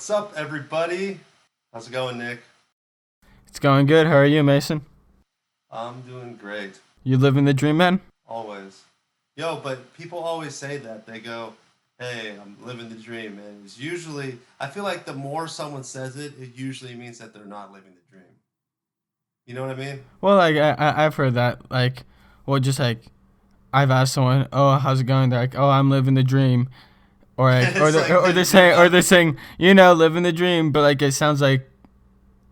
What's up, everybody? How's it going, Nick? It's going good. How are you, Mason? I'm doing great, You living the dream, man? always. Yo, but people always say that. They go, hey, I'm living the dream. And it's usually, I feel like the more someone says it, it usually means that they're not living the dream. You know what I mean? Well, like I've heard that. Like, well, just like I've asked someone, "Oh, how's it going?" They're like, "Oh, I'm living the dream," or like, It's like they're saying, living the dream, but like it sounds like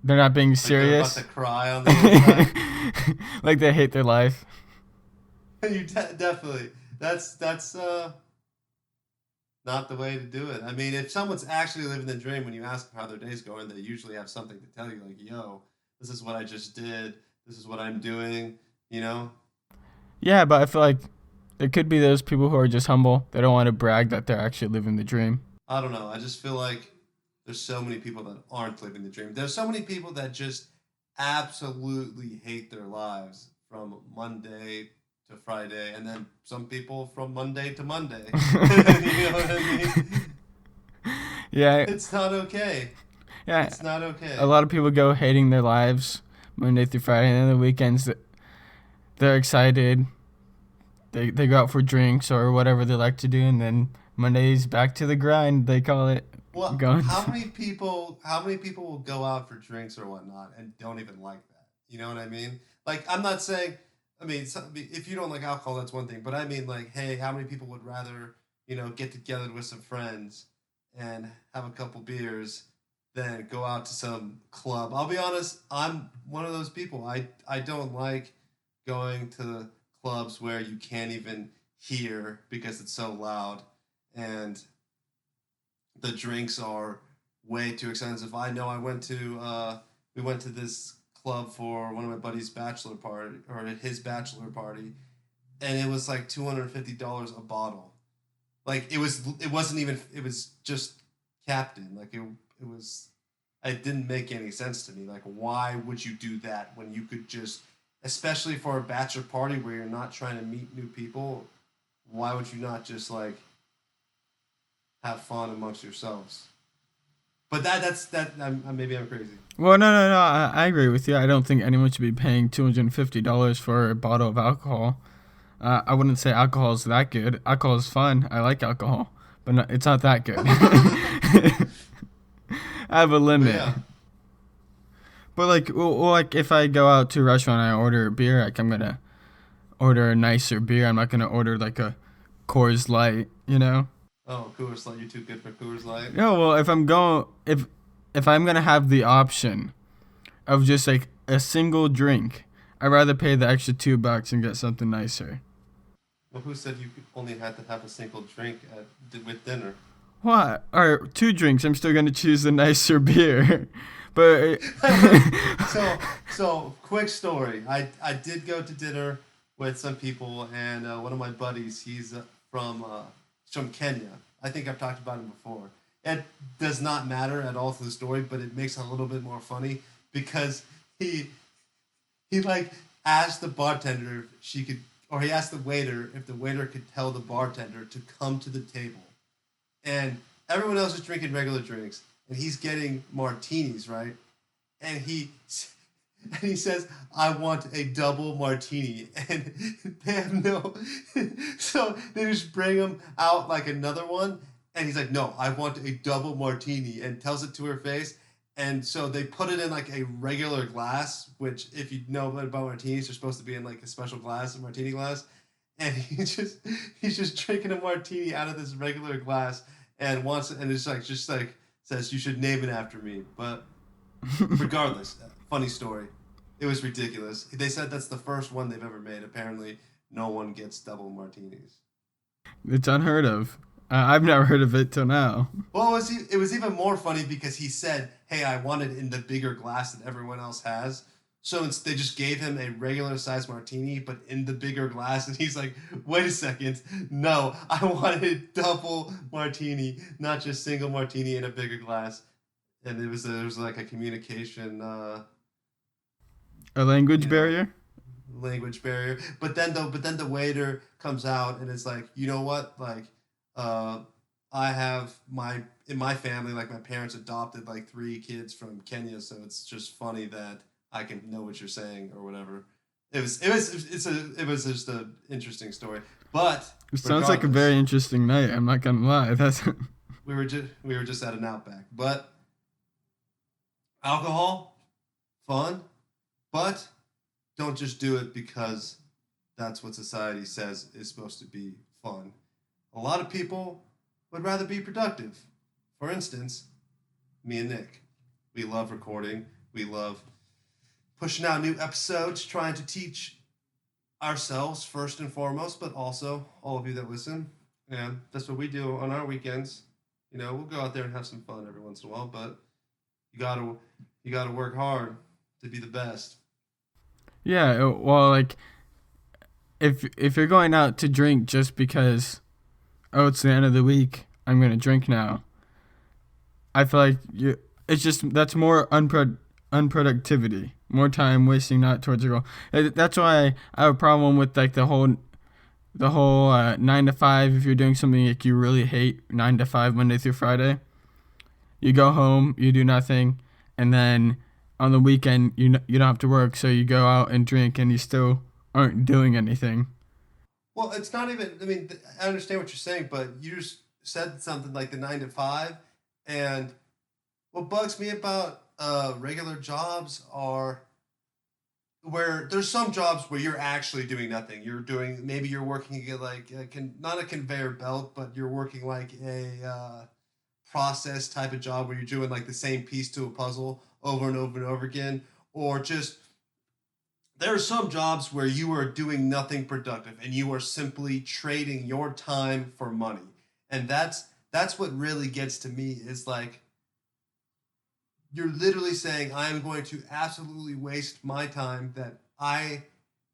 they're not being they're about to serious. cry on the inside. Like they hate their life. Definitely. That's not the way to do it. I mean, if someone's actually living the dream, when you ask them how their day's going, they usually have something to tell you, like, "Yo, this is what I just did. This is what I'm doing." You know? Yeah, but I feel like there could be those people who are just humble. They don't want to brag that they're actually living the dream. I don't know. I just feel like there's so many people that aren't living the dream. There's so many people that just absolutely hate their lives from Monday to Friday, and then some people from Monday to Monday. You know what I mean? Yeah, It's not okay. yeah. It's not A okay. lot of people go hating their lives Monday through Friday, and then the weekends they're excited. They go out for drinks or whatever they like to do, and then Monday's back to the grind. They call it Well, going. how many people will go out for drinks or whatnot and don't even like that? You know what I mean? Like, I'm not saying, if you don't like alcohol, that's one thing. But I mean, like, hey, how many people would rather, get together with some friends and have a couple beers than go out to some club? I'll be honest, I'm one of those people. I don't like going to clubs where you can't even hear because it's so loud. And the drinks are way too expensive. I know we went to this club for one of my buddy's bachelor party or his bachelor party, and it was like $250 a bottle. Like it wasn't even it was just Captain. Like it was it didn't make any sense to me. Like, why would you do that when you could just, especially for a bachelor party where you're not trying to meet new people, why would you not just like have fun amongst yourselves? But maybe I'm crazy. Well, no. I agree with you. I don't think anyone should be paying $250 for a bottle of alcohol. I wouldn't say alcohol is that good. Alcohol is fun. I like alcohol, but no, it's not that good. I have a But limit. yeah, But like if I go out to a restaurant and I order a beer, like I'm gonna order a nicer beer. I'm not gonna order like a Coors Light, you know. oh, Coors Light, you're too good for Coors Light. No, well, if I'm gonna have the option of just like a single drink, I'd rather pay the extra $2 and get something nicer. Well, who said you only had to have a single drink with dinner? What? Or two drinks, I'm still gonna choose the nicer beer. But so so quick story. I did go to dinner with some people, and one of my buddies, he's from Kenya. I think I've talked about him before. It does not matter at all to the story, but it makes it a little bit more funny because he he like asked the bartender if she could, or he asked the waiter if the waiter could tell the bartender to come to the table, and everyone else is drinking regular drinks, and he's getting martinis, right? And he says, "I want a double martini," and they have no, so they just bring him out like another one, and he's like, "No, I want a double martini," and tells it to her face. And so they put it in like a regular glass, which if you know about martinis, they're supposed to be in like a special glass, a martini glass. And he's just drinking a martini out of this regular glass and wants and it's like just like says you should name it after me. But regardless, funny story. It was ridiculous. They said that's the first one they've ever made. Apparently, no one gets double martinis. it's unheard of. I've never heard of it till now. Well, it was even more funny because he said, "Hey, I want it in the bigger glass that everyone else has." So they just gave him a regular size martini, but in the bigger glass, and he's like, "Wait a second, no, I wanted a double martini, not just single martini in a bigger glass." And it was like a communication, A you language know, barrier? language barrier. But then the waiter comes out and is like, you know what, like, uh, I have in my family, like my parents adopted like three kids from Kenya, so it's just funny that I can know what you're saying or whatever. It was just an interesting story. But It sounds like a very regardless, interesting night. I'm not gonna lie. That's we were just at an outback. But alcohol, fun, but don't just do it because that's what society says is supposed to be fun. A lot of people would rather be productive. For instance, me and Nick. We love recording. We love pushing out new episodes, trying to teach ourselves first and foremost, but also all of you that listen. And that's what we do on our weekends. You know, we'll go out there and have some fun every once in a while, but you gotta you gotta work hard to be the best. yeah. Well, like if you're going out to drink just because it's the end of the week, I'm gonna drink now. I feel like it's just that's more unproductivity, more time wasting not towards a goal. That's why I have a problem with like the whole 9 to 5. If you're doing something like you really hate, 9 to 5 Monday through Friday, you go home, you do nothing, and then on the weekend you don't have to work, so you go out and drink, and you still aren't doing anything. Well, it's not even. I mean, I understand what you're saying, but you just said something like the 9 to 5, and what bugs me about regular jobs are where there's some jobs where you're actually doing nothing. You're doing maybe you're working at like not a conveyor belt, but you're working like a process type of job where you're doing like the same piece to a puzzle over and over and over again, or just there are some jobs where you are doing nothing productive and you are simply trading your time for money. And that's what really gets to me is like you're literally saying I'm going to absolutely waste my time that I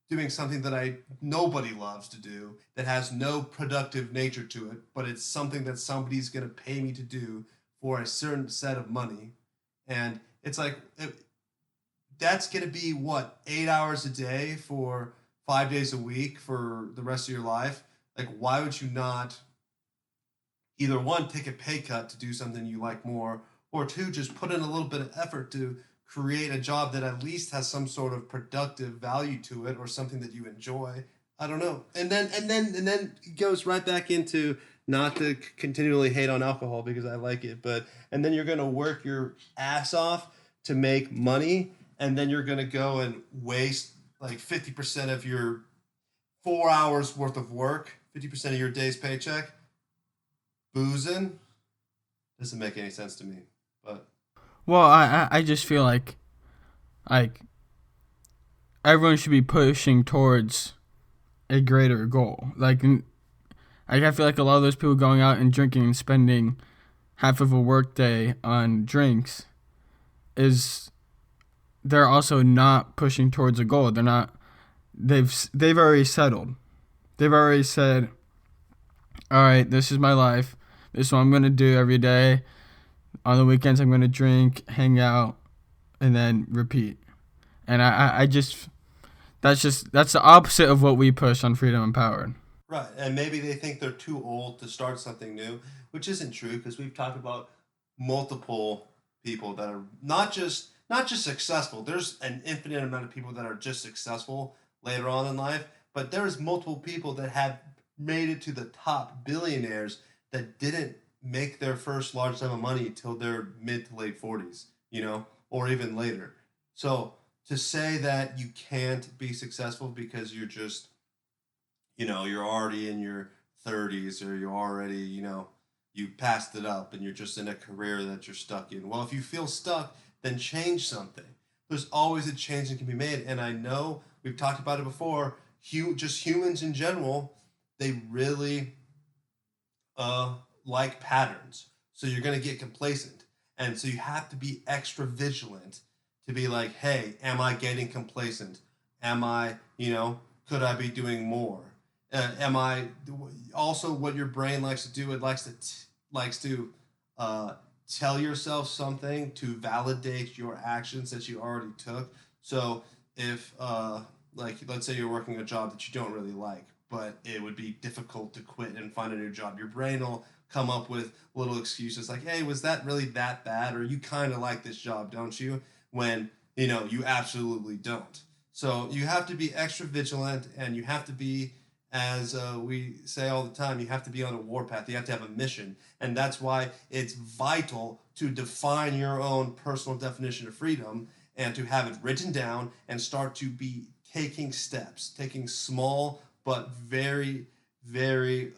doing something that I nobody loves to do that has no productive nature to it, but it's something that somebody's going to pay me to do for a certain set of money. And it's like that's going to be what 8 hours a day for 5 days a week for the rest of your life. Like, why would you not either one take a pay cut to do something you like more, or two just put in a little bit of effort to create a job that at least has some sort of productive value to it or something that you enjoy. I don't know. And then it goes right back into not to continually hate on alcohol because I like it, but and then you're going to work your ass off to make money and then you're going to go and waste like 50% of your 4 hours worth of work, 50% of your day's paycheck boozing. Doesn't make any sense to me. But Well, I just feel like everyone should be pushing towards a greater goal. I feel like a lot of those people going out and drinking and spending half of a workday on drinks is they're also not pushing towards a goal. They're not. They've already settled. They've already said, "All right, this is my life. This is what I'm gonna do every day. On the weekends, I'm gonna drink, hang out, and then repeat." And I just that's the opposite of what we push on Freedom Empowered. right, and maybe they think they're too old to start something new, which isn't true because we've talked about multiple people that are not just successful. There's an infinite amount of people that are just successful later on in life, but there's multiple people that have made it to the top billionaires that didn't make their first large sum of money until their mid to late 40s, you know, or even later. So to say that you can't be successful because you're just you're already in your 30s or you're already, you passed it up and you're just in a career that you're stuck in. Well, if you feel stuck, then change something. There's always a change that can be made. And I know we've talked about it before, just humans in general, they really like patterns. So you're going to get complacent. And so you have to be extra vigilant to be like, hey, am I getting complacent? Am I, could I be doing more? Am I also what your brain likes to do? It likes to tell yourself something to validate your actions that you already took. So if like let's say you're working a job that you don't really like, but it would be difficult to quit and find a new job, your brain will come up with little excuses like, hey, was that really that bad? Or you kind of like this job, don't you? When, you absolutely don't. So you have to be extra vigilant, and you have to be, as we say all the time, you have to be on a warpath. You have to have a mission. And that's why it's vital to define your own personal definition of freedom and to have it written down and start to be taking steps, taking small but very, very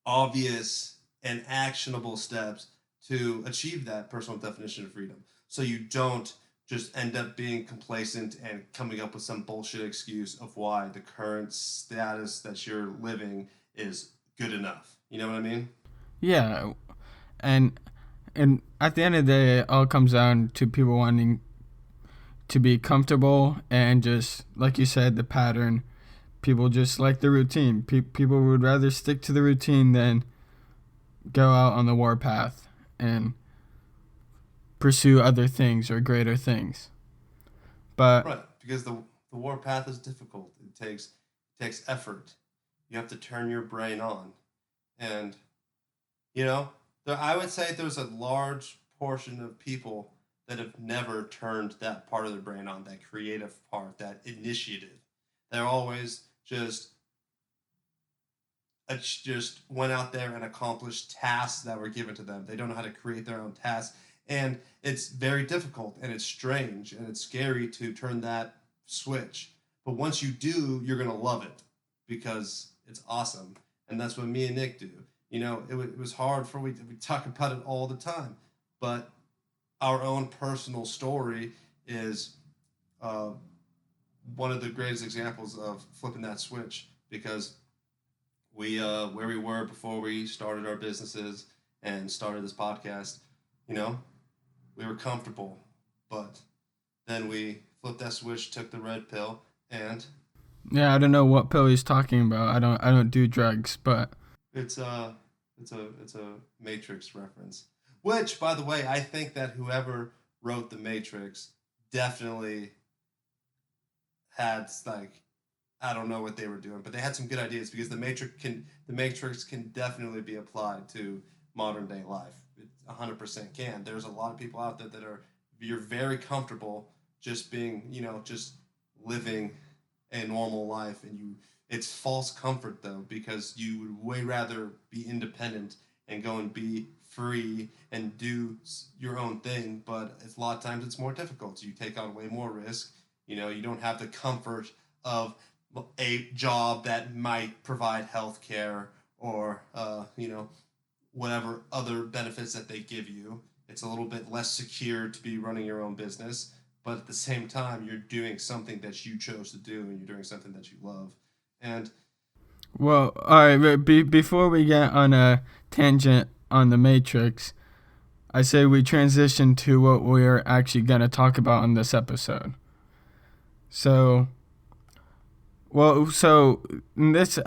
obvious and actionable steps to achieve that personal definition of freedom. So you don't just end up being complacent and coming up with some bullshit excuse of why the current status that you're living is good enough. You know what I mean? Yeah, and at the end of the day, it all comes down to people wanting to be comfortable and just, like you said, the pattern. People just like the routine. People would rather stick to the routine than go out on the warpath and pursue other things or greater things. But Right, because the warpath is difficult. It takes effort. You have to turn your brain on, and I would say there's a large portion of people that have never turned that part of their brain on, that creative part, that initiative. They're always just went out there and accomplished tasks that were given to them. They don't know how to create their own tasks. And it's very difficult, and it's strange, and it's scary to turn that switch. But once you do, you're going to love it because it's awesome. And that's what me and Nick do. It was hard we talk about it all the time, but our own personal story is one of the greatest examples of flipping that switch, because we where we were before we started our businesses and started this podcast, we were comfortable, but then we flipped that switch, took the red pill, and yeah, I don't know what pill he's talking about. I don't do drugs, but it's a Matrix reference. Which, by the way, I think that whoever wrote the Matrix definitely had, like, I don't know what they were doing, but they had some good ideas, because the Matrix can definitely be applied to modern day life. It 100% can. There's a lot of people out there that you're very comfortable just being, just living a normal life, and it's false comfort though, because you would way rather be independent and go and be free and do your own thing, but a lot of times it's more difficult. So you take on way more risk. You don't have the comfort of a job that might provide health care or whatever other benefits that they give you. It's a little bit less secure to be running your own business, but at the same time, you're doing something that you chose to do, and you're doing something that you love. And well, all right. But before we get on a tangent on the Matrix, I say we transition to what we're actually gonna talk about on this episode. So in this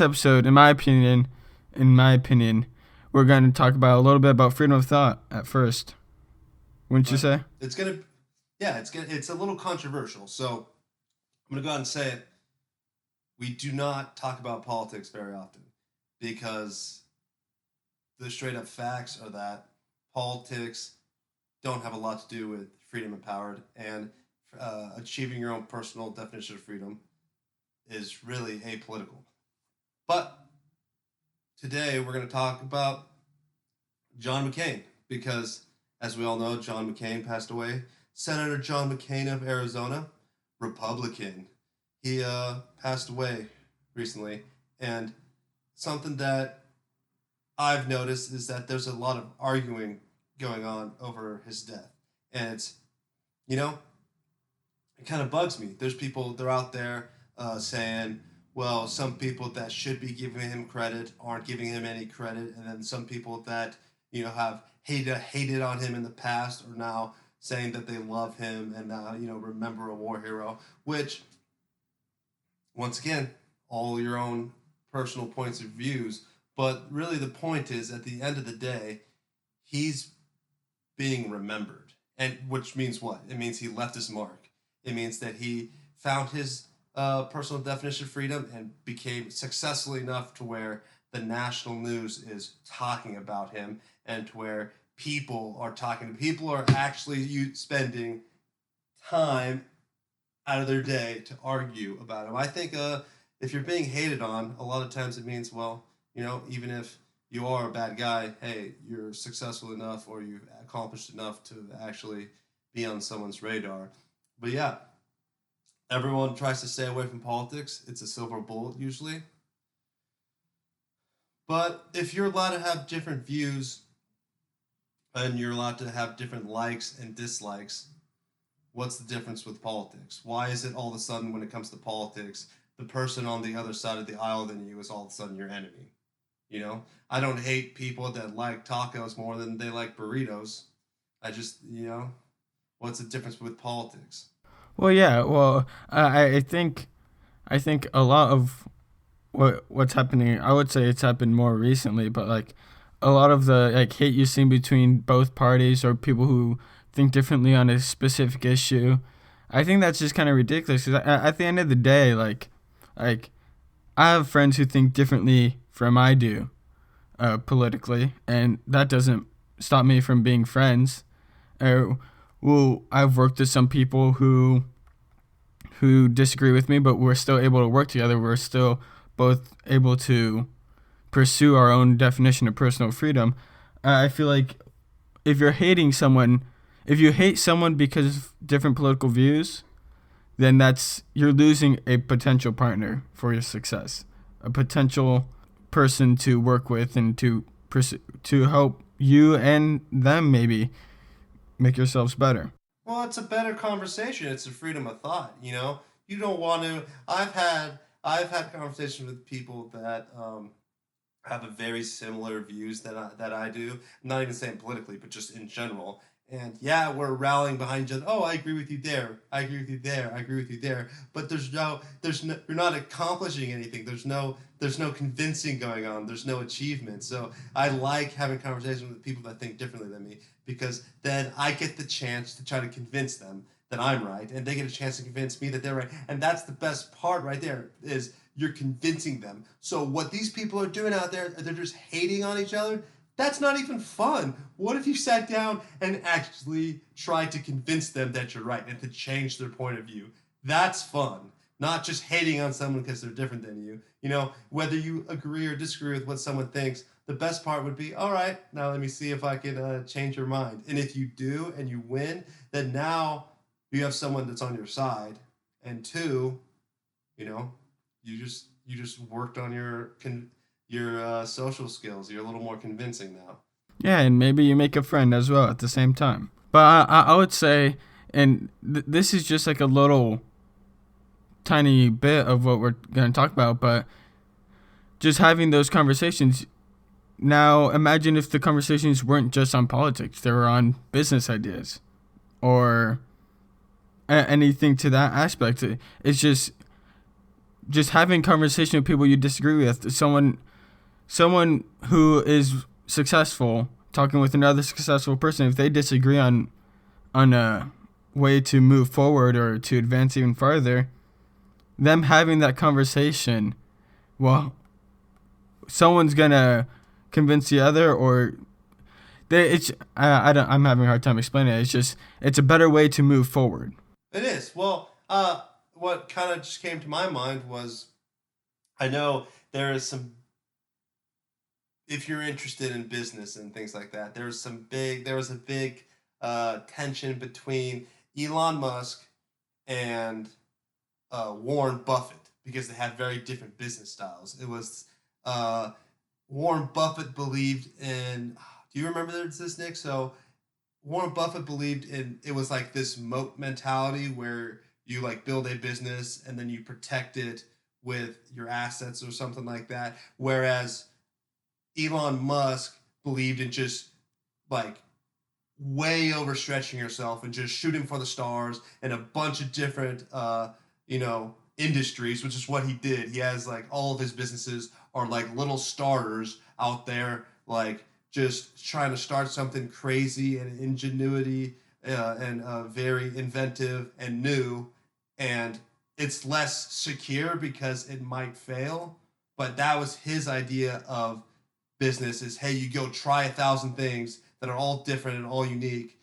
episode, in my opinion, we're going to talk about a little bit about freedom of thought at first. Wouldn't you say? It's a little controversial. So I'm gonna go ahead and say it. We do not talk about politics very often, because the straight up facts are that politics don't have a lot to do with freedom empowered, and achieving your own personal definition of freedom is really apolitical. But today we're going to talk about John McCain, because, as we all know, John McCain passed away. Senator John McCain of Arizona, Republican. He passed away recently, and something that I've noticed is that there's a lot of arguing going on over his death, and it's, it kind of bugs me. There's people, they're out there saying, well, some people that should be giving him credit aren't giving him any credit, and then some people that have hated on him in the past are now saying that they love him and remember a war hero. Which, once again, all your own personal points of views, but really the point is, at the end of the day, he's being remembered, and which means what? It means he left his mark. It means that he found his personal definition of freedom and became successful enough to where the national news is talking about him, and to where people are actually spending time out of their day to argue about him. I think if you're being hated on, a lot of times it means, well, even if you are a bad guy, hey, you're successful enough or you've accomplished enough to actually be on someone's radar. But yeah, everyone tries to stay away from politics. It's a silver bullet usually. But if you're allowed to have different views and you're allowed to have different likes and dislikes, what's the difference with politics? Why is it all of a sudden when it comes to politics, the person on the other side of the aisle than you is all of a sudden your enemy? I don't hate people that like tacos more than they like burritos. I just, what's the difference with politics? Well, yeah. Well, I think a lot of what's happening. I would say it's happened more recently, but like a lot of the like hate you see between both parties or people who think differently on a specific issue. I think that's just kind of ridiculous. 'Cause at the end of the day, like I have friends who think differently from I do, politically, and that doesn't stop me from being friends. Uh, well, I've worked with some people who disagree with me, but we're still able to work together. We're still both able to pursue our own definition of personal freedom. I feel like if you're hating someone, if you hate someone because of different political views, then you're losing a potential partner for your success, a potential person to work with and to pursue, to help you and them maybe make yourselves better. Well, it's a better conversation. It's a freedom of thought. You don't want to. I've had conversations with people that have a very similar views that I do. I'm not even saying politically, but just in general. And yeah, we're rallying behind each other. Oh, I agree with you there. I agree with you there. I agree with you there. But you're not accomplishing anything. There's no convincing going on. There's no achievement. So I like having conversations with people that think differently than me because then I get the chance to try to convince them that I'm right, and they get a chance to convince me that they're right. And that's the best part right there is you're convincing them. So what these people are doing out there, they're just hating on each other. That's not even fun. What if you sat down and actually tried to convince them that you're right and to change their point of view? That's fun. Not just hating on someone because they're different than you. Whether you agree or disagree with what someone thinks, the best part would be, all right, now let me see if I can change your mind. And if you do and you win, then now you have someone that's on your side. And two, you know, you just worked on your social skills. You're a little more convincing now. Yeah, and maybe you make a friend as well at the same time. But I would say, and this is just like a little tiny bit of what we're going to talk about, but just having those conversations. Now, imagine if the conversations weren't just on politics, they were on business ideas or anything to that aspect. It's just having conversation with people you disagree with, someone who is successful talking with another successful person. If they disagree on a way to move forward or to advance even farther, them having that conversation, well, someone's gonna convince the other, or I'm having a hard time explaining it. It's a better way to move forward. It is. Well, what kind of just came to my mind was I know there is some if you're interested in business and things like that, there was a big tension between Elon Musk and Warren Buffett because they had very different business styles. It was Warren Buffett believed in. Do you remember this, Nick? So Warren Buffett believed in it was like this moat mentality where you like build a business and then you protect it with your assets or something like that. Whereas Elon Musk believed in just like way overstretching yourself and just shooting for the stars in a bunch of different industries, which is what he did. He has like all of his businesses are like little starters out there, like just trying to start something crazy and ingenuity and very inventive and new, and it's less secure because it might fail, but that was his idea of business is, hey, you go try 1,000 things that are all different and all unique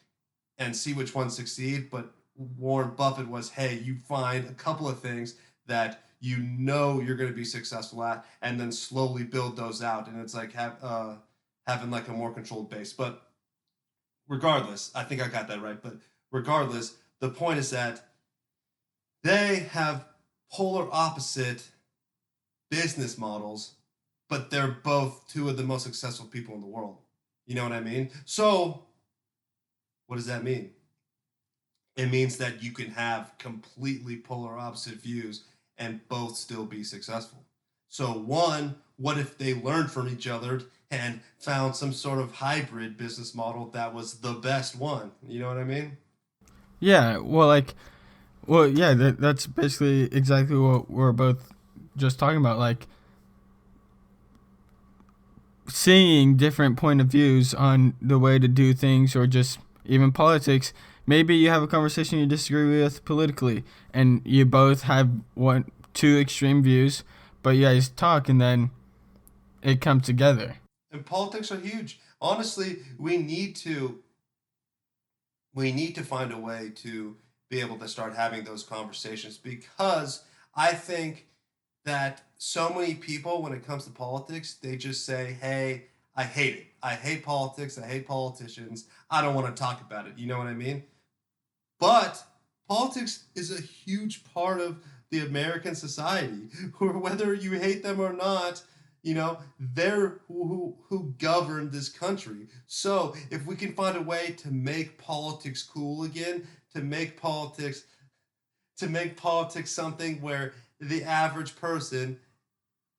and see which ones succeed. But Warren Buffett was, hey, you find a couple of things that you know you're going to be successful at, and then slowly build those out. And it's like having like a more controlled base. But regardless, I think I got that right. But regardless, the point is that they have polar opposite business models, but they're both two of the most successful people in the world. You know what I mean? So, what does that mean? It means that you can have completely polar opposite views and both still be successful. So, one, what if they learned from each other and found some sort of hybrid business model that was the best one? You know what I mean? Yeah, well, yeah, that's basically exactly what we're both just talking about. Like, seeing different point of views on the way to do things or just even politics. Maybe you have a conversation you disagree with politically and you both have two extreme views, but you guys talk and then it comes together. And politics are huge. Honestly, we need to find a way to be able to start having those conversations, because I think that so many people, when it comes to politics, they just say, hey, I hate it. I hate politics. I hate politicians. I don't want to talk about it. You know what I mean? But politics is a huge part of the American society, whether you hate them or not. They're who govern this country. So if we can find a way to make politics cool again, to make politics something where the average person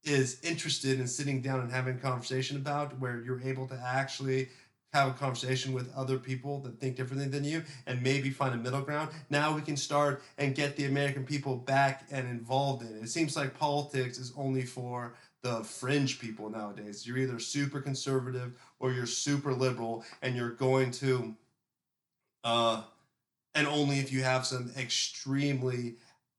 is interested in sitting down and having a conversation about, where you're able to actually have a conversation with other people that think differently than you and maybe find a middle ground. Now we can start and get the American people back and involved in it. It seems like politics is only for the fringe people nowadays. You're either super conservative or you're super liberal, and you're going to and only if you have some extremely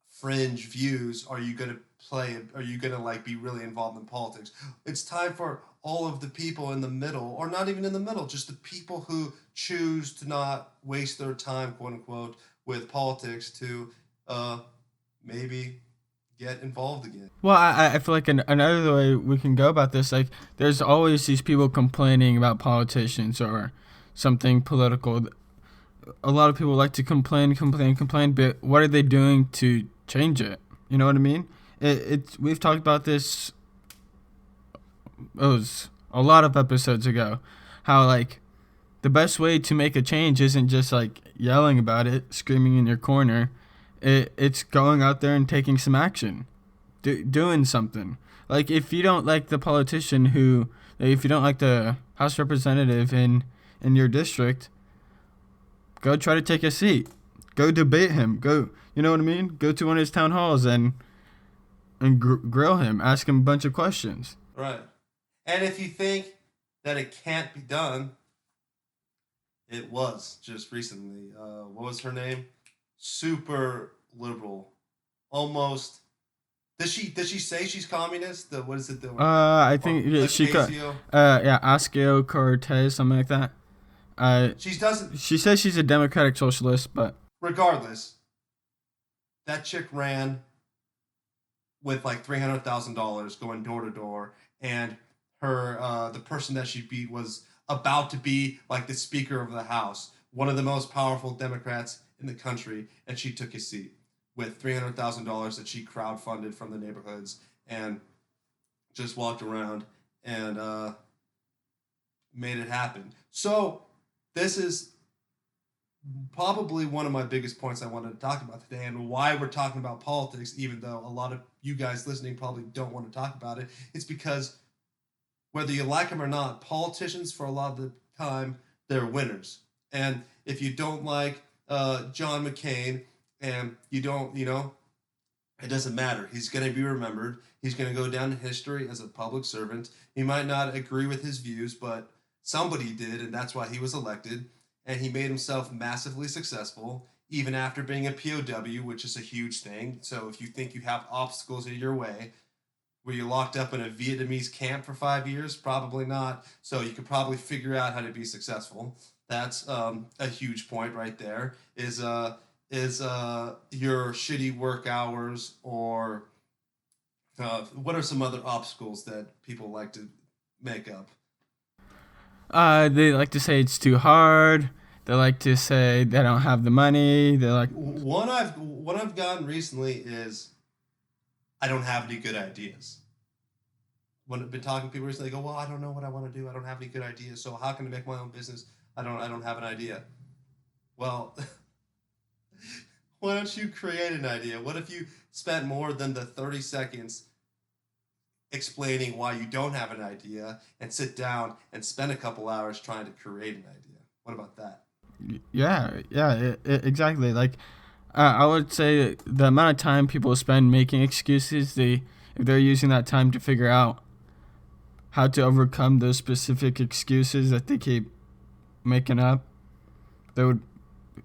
fringe views are you going to like be really involved in politics. It's time for all of the people in the middle, or not even in the middle, just the people who choose to not waste their time, quote unquote, with politics, to maybe get involved again. Well, I feel like another way we can go about this, like, there's always these people complaining about politicians or something political. A lot of people like to complain, but what are they doing to change it? You know what I mean? We've talked about this. It was a lot of episodes ago. How, like, the best way to make a change isn't just like yelling about it, screaming in your corner. It's going out there and taking some action, doing something. Like, if you don't like the politician if you don't like the House representative in your district, go try to take a seat. Go debate him. You know what I mean? Go to one of his town halls and grill him. Ask him a bunch of questions. Right. And if you think that it can't be done, it was just recently. What was her name? Super liberal. Almost. Does she say she's communist? What is it? I think she got. Asio Cortez, something like that. She doesn't. She says she's a democratic socialist, but regardless, that chick ran with like $300,000 going door to door, and her the person that she beat was about to be like the Speaker of the House, one of the most powerful Democrats in the country, and she took his seat with $300,000 that she crowdfunded from the neighborhoods, and just walked around and made it happen. So this is probably one of my biggest points I wanted to talk about today, and why we're talking about politics, even though a lot of you guys listening probably don't want to talk about it. It's because whether you like them or not, politicians, for a lot of the time, they're winners. And if you don't like John McCain, and you don't, it doesn't matter. He's going to be remembered. He's going to go down in history as a public servant. You might not agree with his views, but somebody did, and that's why he was elected. And he made himself massively successful, even after being a POW, which is a huge thing. So if you think you have obstacles in your way, Were you locked up in a Vietnamese camp for 5 years? Probably not. So you could probably figure out how to be successful. That's a huge point right there. Is your shitty work hours, or what are some other obstacles that people like to make up? They like to say it's too hard. They like to say they don't have the money. They like, One I've gotten recently is I don't have any good ideas. When I've been talking to people recently, they go, "Well, I don't know what I want to do. I don't have any good ideas. So how can I make my own business? I don't have an idea." Well, why don't you create an idea? What if you spent more than the 30 seconds explaining why you don't have an idea and sit down and spend a couple hours trying to create an idea? What about that? yeah, exactly. Like, I would say the amount of time people spend making excuses, if they're using that time to figure out how to overcome those specific excuses that they keep making up, they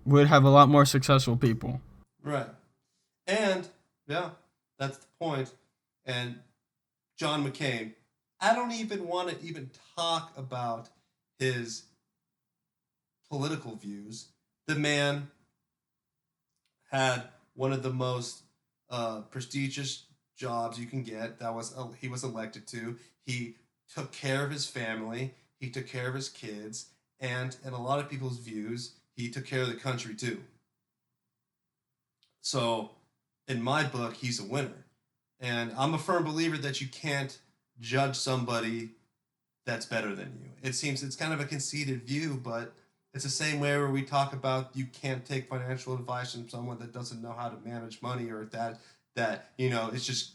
would have a lot more successful people. Right. And yeah, that's the point. And John McCain, I don't even want to even talk about his political views. The man had one of the most prestigious jobs you can get. He was elected to. He took care of his family. He took care of his kids, and in a lot of people's views, he took care of the country too. So, in my book, he's a winner, and I'm a firm believer that you can't judge somebody that's better than you. It seems it's kind of a conceited view, but it's the same way where we talk about you can't take financial advice from someone that doesn't know how to manage money, or that it's just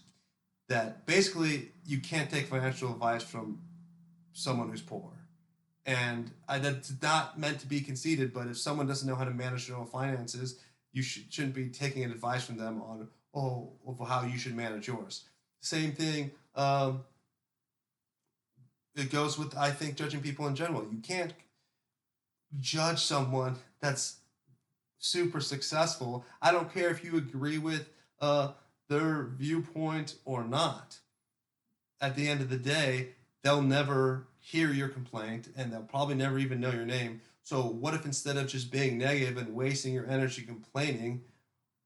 that basically you can't take financial advice from someone who's poor. And that's not meant to be conceited, but if someone doesn't know how to manage their own finances, you shouldn't be taking advice from them on how you should manage yours. Same thing. It goes with, I think, judging people in general. You can't judge someone that's super successful. I don't care if you agree with their viewpoint or not. At the end of the day, they'll never hear your complaint, and they'll probably never even know your name. So what if, instead of just being negative and wasting your energy complaining,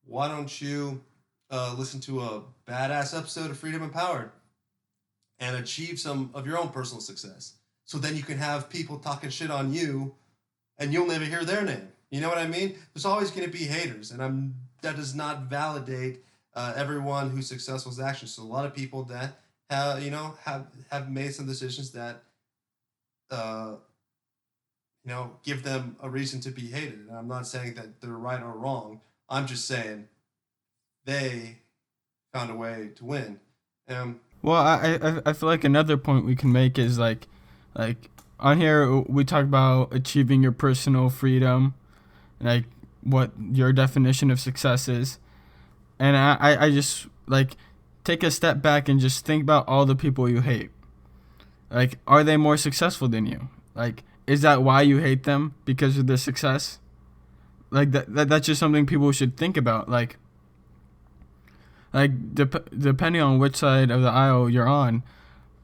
why don't you listen to a badass episode of Freedom Empowered and achieve some of your own personal success? So then you can have people talking shit on you, and you'll never hear their name. You know what I mean? There's always going to be haters, and that does not validate everyone who's successful's actions. So a lot of people that have made some decisions that uh, give them a reason to be hated. And I'm not saying that they're right or wrong. I'm just saying they found a way to win. Well, I feel like another point we can make is like on here we talk about achieving your personal freedom, like what your definition of success is. And I just like take a step back and just think about all the people you hate. Like, are they more successful than you? Like, is that why you hate them? Because of their success? Like that's just something people should think about. Depending on which side of the aisle you're on,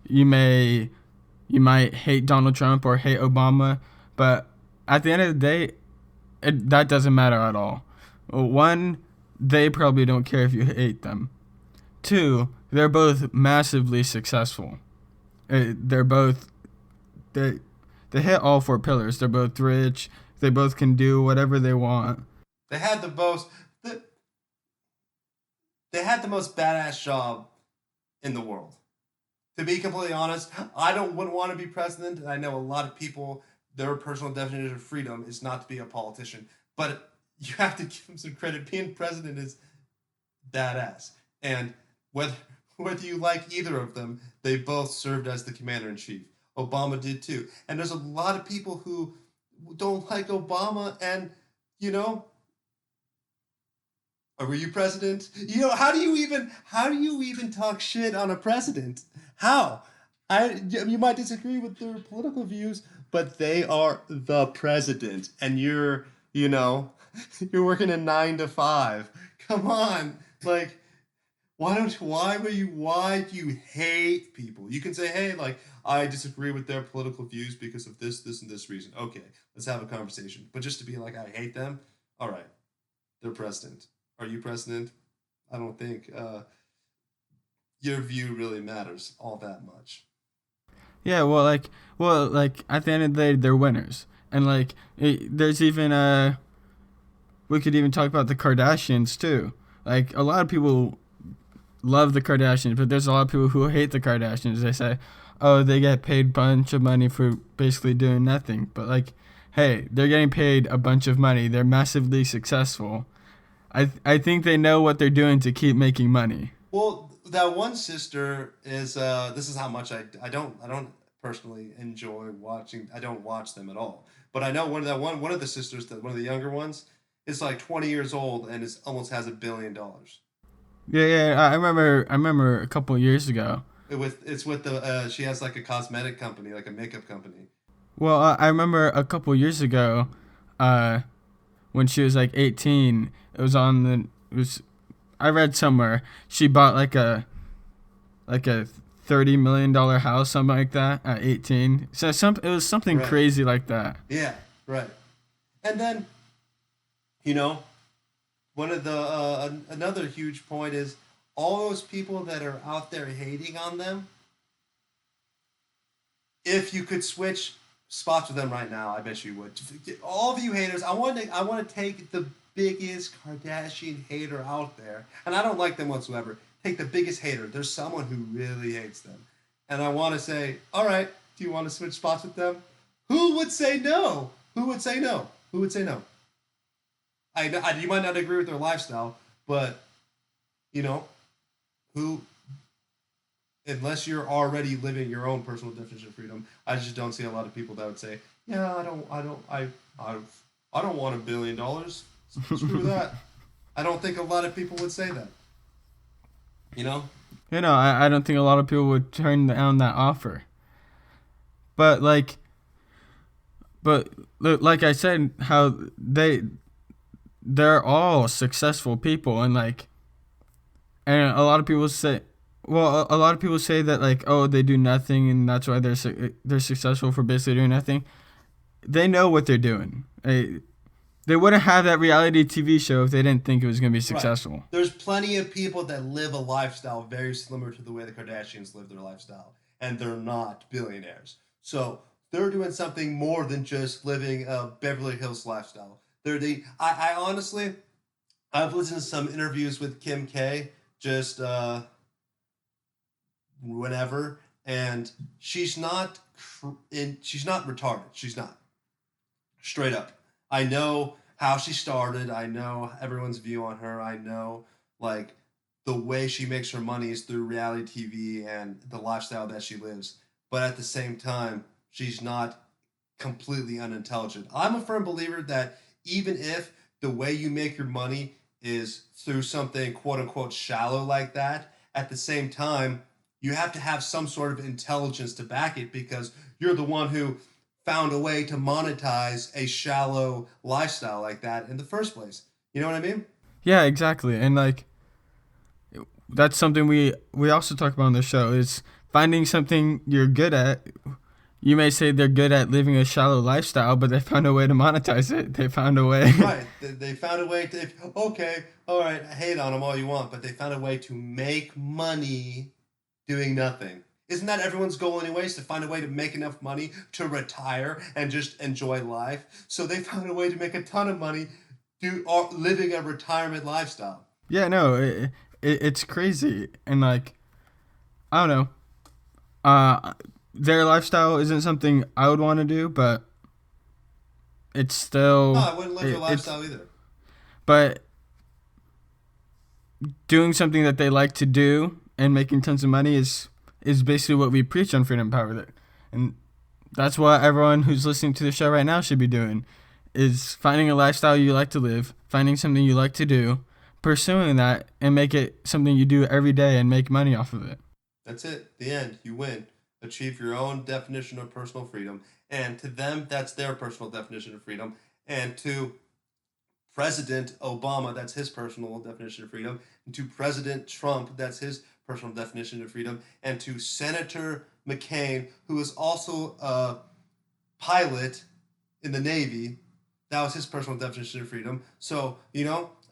you might hate Donald Trump or hate Obama, but at the end of the day, that doesn't matter at all. One, they probably don't care if you hate them. Two, they're both massively successful. They're both they hit all four pillars. They're both rich. They both can do whatever they want. They had they had the most badass job in the world. To be completely honest, wouldn't want to be president, and I know a lot of people, their personal definition of freedom is not to be a politician. But you have to give them some credit. Being president is badass. And whether you like either of them, they both served as the commander in chief. Obama did too. And there's a lot of people who don't like Obama, and you know, or were you president? How do you even talk shit on a president? How? You might disagree with their political views, but they are the president, and you're working a 9 to 5. Come on, like, Why do you hate people? You can say, hey, like, I disagree with their political views because of this, and this reason. Okay, let's have a conversation. But just to be like, I hate them, all right, they're president. Are you president? I don't think your view really matters all that much. Yeah, well, like at the end of the day, they're winners, and like there's even we could even talk about the Kardashians too. Like a lot of people love the Kardashians, but there's a lot of people who hate the Kardashians. They say, oh, they get paid a bunch of money for basically doing nothing. But like, hey, they're getting paid a bunch of money. They're massively successful. I think they know what they're doing to keep making money. Well, that one sister is. This is how much I don't personally enjoy watching. I don't watch them at all. But I know one of the sisters, that one of the younger ones, is like 20 years old and is almost has $1 billion. Yeah, I remember a couple of years ago. It's with the she has like a cosmetic company, like a makeup company. Well, I remember a couple of years ago, uh, when she was like 18. It was on the it was I read somewhere she bought like a $30 million house, something like that, at 18. So it was something Right. crazy like that. Yeah. Right. And then you know one of the another huge point is all those people that are out there hating on them. If you could switch spots with them right now, I bet you would. All of you haters, I want to take the biggest Kardashian hater out there, and I don't like them whatsoever. Take the biggest hater. There's someone who really hates them, and I want to say, all right, do you want to switch spots with them? Who would say no? Who would say no? Who would say no? You might not agree with their lifestyle, but you know who unless you're already living your own personal definition of freedom, I just don't see a lot of people that would say, "Yeah, I don't want $1 billion. Screw that." I don't think a lot of people would say that. You know? I don't think a lot of people would turn down that offer. But like I said, how they're all successful people, and a lot of people say, well, a lot of people say that like, oh, they do nothing, and that's why they're successful for basically doing nothing. They know what they're doing. They wouldn't have that reality TV show if they didn't think it was going to be Right. successful. There's plenty of people that live a lifestyle very similar to the way the Kardashians live their lifestyle, and they're not billionaires. So they're doing something more than just living a Beverly Hills lifestyle. I honestly, I've listened to some interviews with Kim K just whenever, and she's not retarded. She's not straight up. I know how she started. I know everyone's view on her. I know like the way she makes her money is through reality TV and the lifestyle that she lives. But at the same time, she's not completely unintelligent. I'm a firm believer that even if the way you make your money is through something quote unquote shallow like that, at the same time, you have to have some sort of intelligence to back it because you're the one who found a way to monetize a shallow lifestyle like that in the first place. You know what I mean? Yeah, exactly. And like that's something we also talk about on the show is finding something you're good at. You may say they're good at living a shallow lifestyle, but they found a way to monetize it. They found a way. Right. They found a way to, okay, all right, hate on them all you want, but they found a way to make money doing nothing. Isn't that everyone's goal, anyways, to find a way to make enough money to retire and just enjoy life? So they found a way to make a ton of money living a retirement lifestyle. Yeah, no, it's crazy. And like, I don't know. Their lifestyle isn't something I would want to do, but it's No, still I wouldn't live their it's lifestyle either. but doing something that they like to do and making tons of money is basically what we preach on Freedom Power there. And that's what everyone who's listening to the show right now should be doing is finding a lifestyle you like to live, finding something you like to do, pursuing that and make it something you do every day and make money off of it. That's it. The end. You win. Achieve your own definition of personal freedom. And to them, that's their personal definition of freedom. And to President Obama, that's his personal definition of freedom, and to President Trump, that's his personal definition of freedom, and to Senator McCain, who is also a pilot in the Navy, that was his personal definition of freedom. So,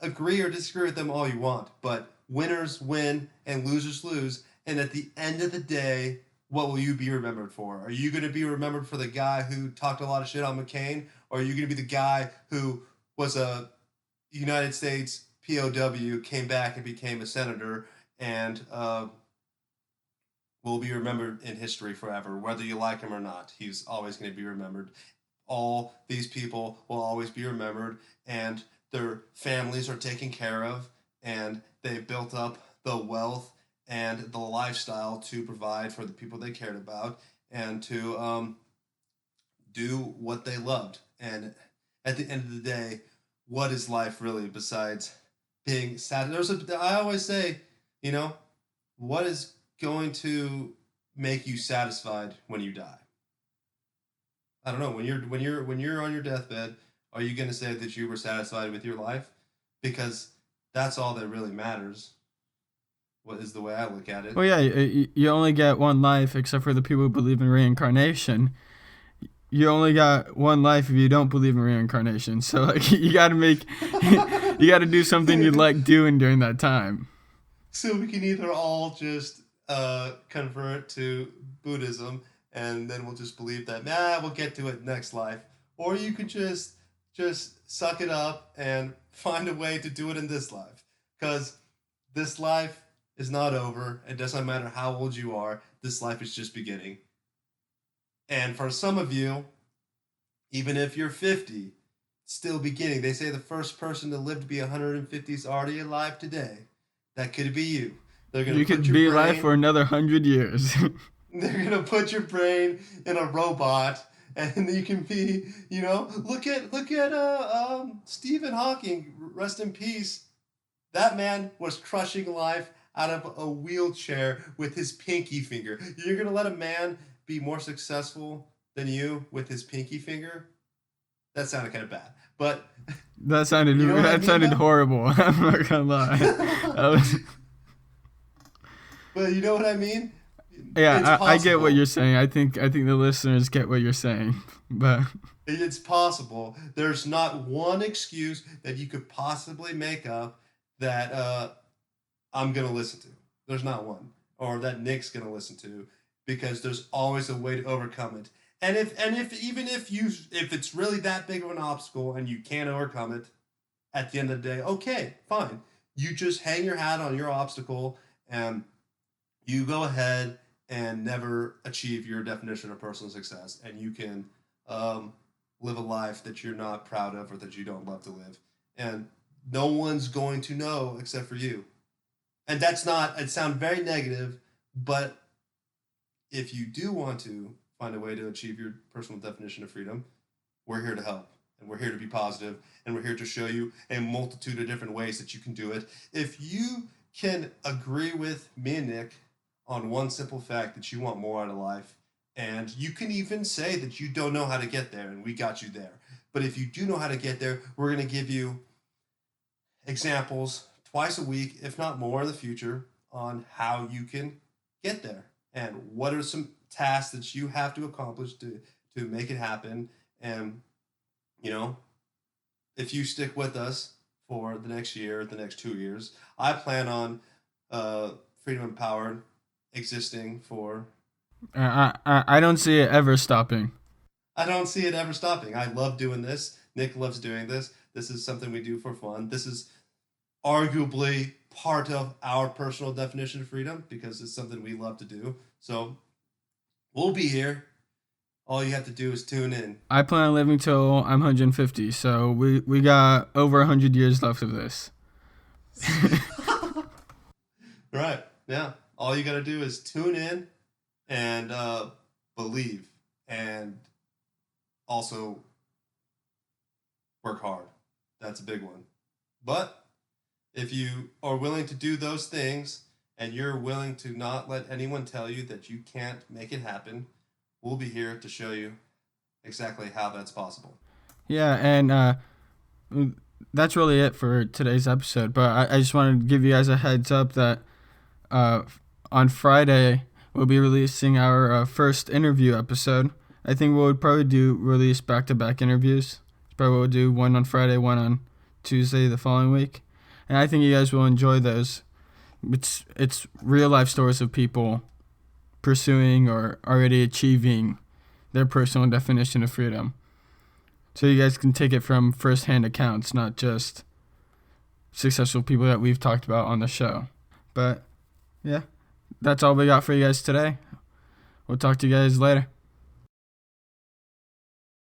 agree or disagree with them all you want, but winners win and losers lose. And at the end of the day, what will you be remembered for? Are you going to be remembered for the guy who talked a lot of shit on McCain? Or are you going to be the guy who was a United States POW, came back and became a senator, and will be remembered in history forever, whether you like him or not? He's always going to be remembered. All these people will always be remembered, and their families are taken care of, and they built up the wealth and the lifestyle to provide for the people they cared about and to do what they loved. And at the end of the day, what is life really besides being sad? I always say, what is going to make you satisfied when you die? I don't know. When you're on your deathbed, are you going to say that you were satisfied with your life? Because that's all that really matters. What is the way I look at it? Well, yeah, you only get one life, except for the people who believe in reincarnation. You only got one life if you don't believe in reincarnation. So, like, you got to do something you like doing during that time. So we can either all just convert to Buddhism, and then we'll just believe that, we'll get to it next life. Or you could just suck it up and find a way to do it in this life. Because this life is not over. It doesn't matter how old you are. This life is just beginning. And for some of you, even if you're 50, it's still beginning. They say the first person to live to be 150 is already alive today. That could be you. You could be alive for another 100 years. They're going to put your brain in a robot, and you can be, look at Stephen Hawking, rest in peace. That man was crushing life out of a wheelchair with his pinky finger. You're going to let a man be more successful than you with his pinky finger? That sounded kind of bad. But that sounded horrible. I'm not going to lie. But you know what I mean? Yeah, I get what you're saying. I think the listeners get what you're saying, but it's possible. There's not one excuse that you could possibly make up that I'm gonna listen to. There's not one, or that Nick's gonna listen to, because there's always a way to overcome it. And if it's really that big of an obstacle and you can't overcome it, at the end of the day, okay, fine. You just hang your hat on your obstacle and you go ahead and never achieve your definition of personal success, and you can live a life that you're not proud of or that you don't love to live. And no one's going to know except for you. And it sounds very negative, but if you do want to find a way to achieve your personal definition of freedom, we're here to help. And we're here to be positive, and we're here to show you a multitude of different ways that you can do it. If you can agree with me and Nick on one simple fact that you want more out of life, and you can even say that you don't know how to get there, and we got you there. But if you do know how to get there, we're going to give you examples twice a week, if not more in the future, on how you can get there and what are some tasks that you have to accomplish to make it happen. And if you stick with us for the next year, the next 2 years, I plan on Freedom Empowered existing for... I don't see it ever stopping. I don't see it ever stopping. I love doing this. Nick loves doing this. This is something we do for fun. This is arguably part of our personal definition of freedom because it's something we love to do. So we'll be here. All you have to do is tune in. I plan on living till I'm 150, so we got over 100 years left of this. Right. Yeah. All you got to do is tune in and believe, and also work hard. That's a big one. But if you are willing to do those things and you're willing to not let anyone tell you that you can't make it happen, we'll be here to show you exactly how that's possible. Yeah, and that's really it for today's episode. But I just wanted to give you guys a heads up that on Friday we'll be releasing our first interview episode. I think we'll probably release back-to-back interviews. Probably we'll do one on Friday, one on Tuesday the following week. And I think you guys will enjoy those. It's real-life stories of people pursuing or already achieving their personal definition of freedom. So you guys can take it from first-hand accounts, not just successful people that we've talked about on the show. But, yeah, that's all we got for you guys today. We'll talk to you guys later.